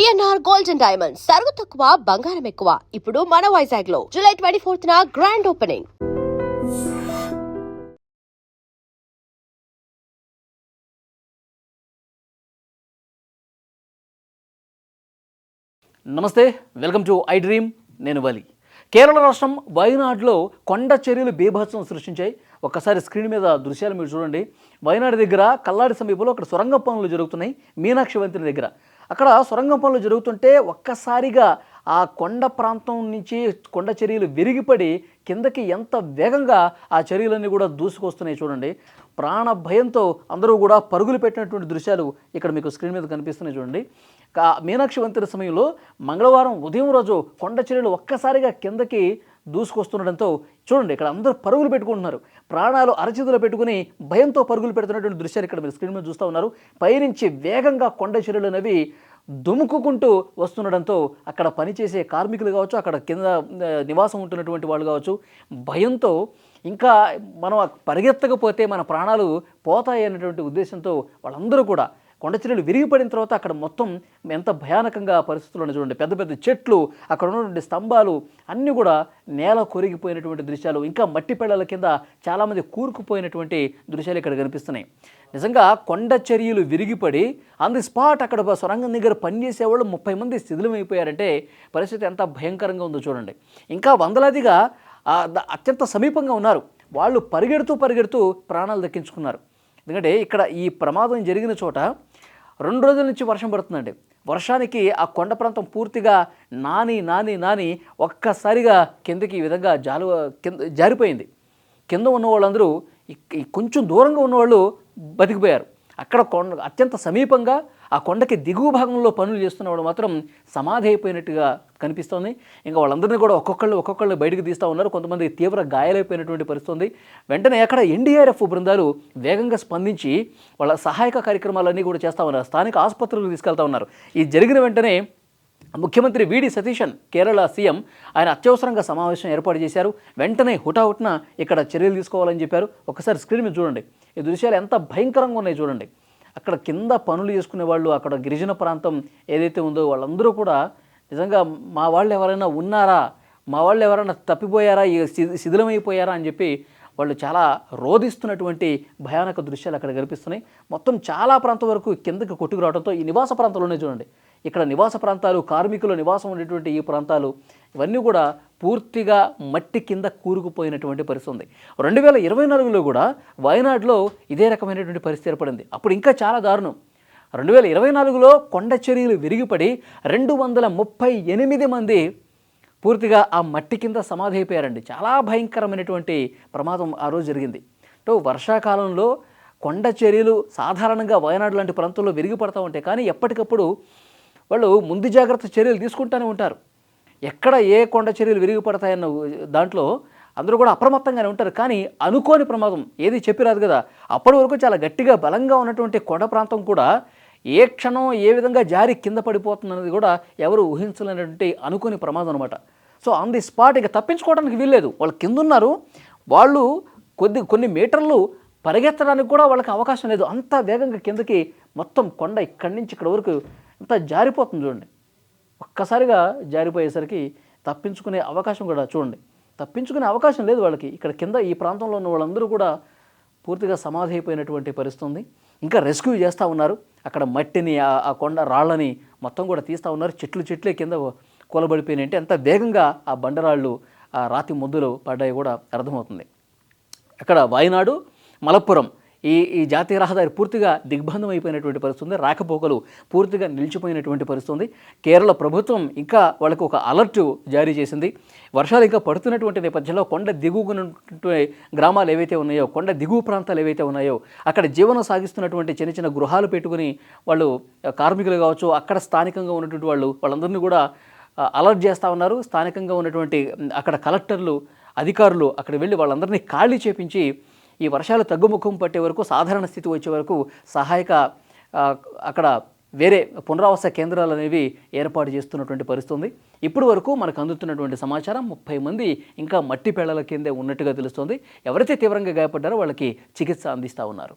PNR gold and diamonds సరుకు తక్కువ బంగారం ఎక్కువ. ఇప్పుడు మన వైజాగ్ లో జూలై 24న గ్రాండ్ ఓపెనింగ్. నమస్తే, వెల్కమ్ టు ఐ డ్రీమ్. నేను వలి. కేరళ రాష్ట్రం వయనాడులో కొండ చర్యలు బీభత్సం సృష్టించాయి. ఒక్కసారి స్క్రీన్ మీద దృశ్యాలు మీరు చూడండి. వయనాడు దగ్గర కల్లాడి సమీపంలో అక్కడ సొరంగ పనులు జరుగుతున్నాయి. మీనాక్షి వంతెన దగ్గర అక్కడ సొరంగం పనులు జరుగుతుంటే ఒక్కసారిగా ఆ కొండ ప్రాంతం నుంచి కొండ చర్యలు విరిగిపడి కిందకి ఎంత వేగంగా ఆ చర్యలన్నీ కూడా దూసుకొస్తున్నాయి చూడండి. ప్రాణ భయంతో అందరూ కూడా పరుగులు పెట్టినటువంటి దృశ్యాలు ఇక్కడ మీకు స్క్రీన్ మీద కనిపిస్తున్నాయి చూడండి. మీనాక్షి వంతెన సమయంలో మంగళవారం ఉదయం రోజు కొండ చర్యలు ఒక్కసారిగా కిందకి దూసుకొస్తుండడంతో చూడండి ఇక్కడ అందరూ పరుగులు పెట్టుకుంటున్నారు. ప్రాణాలు అరచేతిలో పెట్టుకుని భయంతో పరుగులు పెడుతున్నటువంటి దృశ్యాలు ఇక్కడ మీరు స్క్రీన్ మీద చూస్తూ ఉన్నారు. పైనుంచి వేగంగా కొండ చర్యలు అనేవి దుముకుంటూ వస్తుండడంతో అక్కడ పనిచేసే కార్మికులు కావచ్చు, అక్కడ కింద నివాసం ఉంటున్నటువంటి వాళ్ళు కావచ్చు, భయంతో ఇంకా మనం పరిగెత్తకపోతే మన ప్రాణాలు పోతాయి అనేటువంటి ఉద్దేశంతో వాళ్ళందరూ కూడా కొండ చర్యలు విరిగిపడిన తర్వాత అక్కడ మొత్తం ఎంత భయానకంగా పరిస్థితులను చూడండి. పెద్ద పెద్ద చెట్లు, అక్కడ ఉన్నటువంటి స్తంభాలు అన్నీ కూడా నేల కొరిగిపోయినటువంటి దృశ్యాలు, ఇంకా మట్టి పెళ్ళల కింద చాలామంది కూరుకుపోయినటువంటి దృశ్యాలు ఇక్కడ కనిపిస్తున్నాయి. నిజంగా కొండ చర్యలు విరిగిపడి ఆన్ ది స్పాట్ అక్కడ సొరంగం దగ్గర పనిచేసేవాళ్ళు 30 మంది శిథిలమైపోయారంటే పరిస్థితి ఎంత భయంకరంగా ఉందో చూడండి. ఇంకా వందలాదిగా అత్యంత సమీపంగా ఉన్నారు. వాళ్ళు పరిగెడుతూ ప్రాణాలు దక్కించుకున్నారు. ఎందుకంటే ఇక్కడ ఈ ప్రమాదం జరిగిన చోట 2 రోజుల నుంచి వర్షం పడుతుందండి. వర్షానికి ఆ కొండ ప్రాంతం పూర్తిగా నాని ఒక్కసారిగా కిందకి ఈ విధంగా జారిపోయింది. కింద ఉన్న వాళ్ళందరూ కొంచెం దూరంగా ఉన్నవాళ్ళు బతికిపోయారు. అక్కడ అత్యంత సమీపంగా ఆ కొండకి దిగువ భాగంలో పనులు చేస్తున్నవాడు మాత్రం సమాధి అయిపోయినట్టుగా కనిపిస్తోంది. ఇంకా వాళ్ళందరినీ కూడా ఒక్కొక్కళ్ళు బయటకు తీస్తూ ఉన్నారు. కొంతమంది తీవ్ర గాయాలైపోయినటువంటి పరిస్థితి. వెంటనే అక్కడ ఎన్డీఆర్ఎఫ్ బృందాలు వేగంగా స్పందించి వాళ్ళ సహాయక కార్యక్రమాలన్నీ కూడా చేస్తూ ఉన్నారు. స్థానిక ఆసుపత్రులకు తీసుకెళ్తా ఉన్నారు. ఈ జరిగిన వెంటనే ముఖ్యమంత్రి వీడి సతీశన్, కేరళ సీఎం, ఆయన అత్యవసరంగా సమావేశం ఏర్పాటు చేశారు. వెంటనే హుటాహుటిన ఇక్కడ చర్యలు తీసుకోవాలని చెప్పారు. ఒకసారి స్క్రీన్ మీద చూడండి. ఈ దృశ్యాలు ఎంత భయంకరంగా ఉన్నాయి చూడండి. అక్కడ కింద పనులు చేసుకునే వాళ్ళు, అక్కడ గిరిజన ప్రాంతం ఏదైతే ఉందో వాళ్ళందరూ కూడా నిజంగా మా వాళ్ళు ఎవరైనా ఉన్నారా, మా వాళ్ళు ఎవరైనా తప్పిపోయారా, శిథిలమైపోయారా అని చెప్పి వాళ్ళు చాలా రోధిస్తున్నటువంటి భయానక దృశ్యాలు అక్కడ కనిపిస్తున్నాయి. మొత్తం చాలా ప్రాంతం వరకు కిందకి కొట్టుకురావడంతో ఈ నివాస ప్రాంతాల్లోనే చూడండి. ఇక్కడ నివాస ప్రాంతాలు, కార్మికుల నివాసం ఉండేటువంటి ఈ ప్రాంతాలు ఇవన్నీ కూడా పూర్తిగా మట్టి కింద కూరుకుపోయినటువంటి పరిస్థితి ఉంది. 2024లో కూడా వయనాడులో ఇదే రకమైనటువంటి పరిస్థితి ఏర్పడింది. అప్పుడు ఇంకా చాలా దారుణం. 2024లో కొండ చర్యలు విరిగిపడి 238 మంది పూర్తిగా ఆ మట్టి కింద సమాధి అయిపోయారండి. చాలా భయంకరమైనటువంటి ప్రమాదం ఆ రోజు జరిగింది. వర్షాకాలంలో కొండ చర్యలు సాధారణంగా వయనాడు లాంటి ప్రాంతంలో విరిగిపడతా ఉంటాయి. కానీ ఎప్పటికప్పుడు వాళ్ళు ముందు జాగ్రత్త చర్యలు తీసుకుంటూనే ఉంటారు. ఎక్కడ ఏ కొండ చర్యలు విరిగిపడతాయన్న దాంట్లో అందరూ కూడా అప్రమత్తంగానే ఉంటారు. కానీ అనుకోని ప్రమాదం ఏది చెప్పిరాదు కదా. అప్పటి వరకు చాలా గట్టిగా బలంగా ఉన్నటువంటి కొండ ప్రాంతం కూడా ఏ క్షణం ఏ విధంగా జారి కింద పడిపోతుందన్నది కూడా ఎవరు ఊహించలేనటువంటి అనుకోని ప్రమాదం అనమాట. సో ఆన్ ది స్పాట్ ఇక తప్పించుకోవడానికి వీల్లేదు. వాళ్ళు కింద ఉన్నారు, వాళ్ళు కొన్ని మీటర్లు పరిగెత్తడానికి కూడా వాళ్ళకి అవకాశం లేదు. అంత వేగంగా కిందకి మొత్తం కొండ ఇక్కడి నుంచి ఇక్కడ వరకు అంతా జారిపోతుంది చూడండి. ఒక్కసారిగా జారిపోయేసరికి తప్పించుకునే అవకాశం కూడా చూడండి, తప్పించుకునే అవకాశం లేదు వాళ్ళకి. ఇక్కడ కింద ఈ ప్రాంతంలో ఉన్న వాళ్ళందరూ కూడా పూర్తిగా సమాధి అయిపోయినటువంటి పరిస్థితి ఉంది. ఇంకా రెస్క్యూ చేస్తూ ఉన్నారు. అక్కడ మట్టిని, ఆ కొండ రాళ్ళని మొత్తం కూడా తీస్తూ ఉన్నారు. చెట్లే కింద కూలబడిపోయినాయి అంటే ఎంత వేగంగా ఆ బండరాళ్ళు, ఆ రాతి ముద్దులు పడ్డాయి కూడా అర్థమవుతుంది. అక్కడ వయనాడు, మలప్పురం ఈ జాతీయ రహదారి పూర్తిగా దిగ్బంధం అయిపోయినటువంటి పరిస్థితి ఉంది. రాకపోకలు పూర్తిగా నిలిచిపోయినటువంటి పరిస్థితి ఉంది. కేరళ ప్రభుత్వం ఇంకా వాళ్ళకి ఒక అలర్ట్ జారీ చేసింది. వర్షాలు ఇంకా పడుతున్నటువంటి నేపథ్యంలో కొండ దిగువటువంటి గ్రామాలు ఏవైతే ఉన్నాయో, కొండ దిగువ ప్రాంతాలు ఏవైతే ఉన్నాయో అక్కడ జీవనం సాగిస్తున్నటువంటి చిన్న గృహాలు పెట్టుకుని వాళ్ళు కార్మికులు కావచ్చు, అక్కడ స్థానికంగా ఉన్నటువంటి వాళ్ళందరినీ కూడా అలర్ట్ చేస్తూ ఉన్నారు. స్థానికంగా ఉన్నటువంటి అక్కడ కలెక్టర్లు, అధికారులు అక్కడ వెళ్ళి వాళ్ళందరినీ ఖాళీ చేపించి ఈ వర్షాలు తగ్గుముఖం పట్టే వరకు, సాధారణ స్థితి వచ్చే వరకు సహాయక అక్కడ వేరే పునరావాస కేంద్రాలు అనేవి ఏర్పాటు చేస్తున్నటువంటి పరిస్థితి ఉంది. ఇప్పుడు వరకు మనకు అందుతున్నటువంటి సమాచారం 30 మంది ఇంకా మట్టి పెళ్లల కిందే ఉన్నట్టుగా తెలుస్తోంది. ఎవరైతే తీవ్రంగా గాయపడ్డారో వాళ్ళకి చికిత్స అందిస్తూ ఉన్నారు.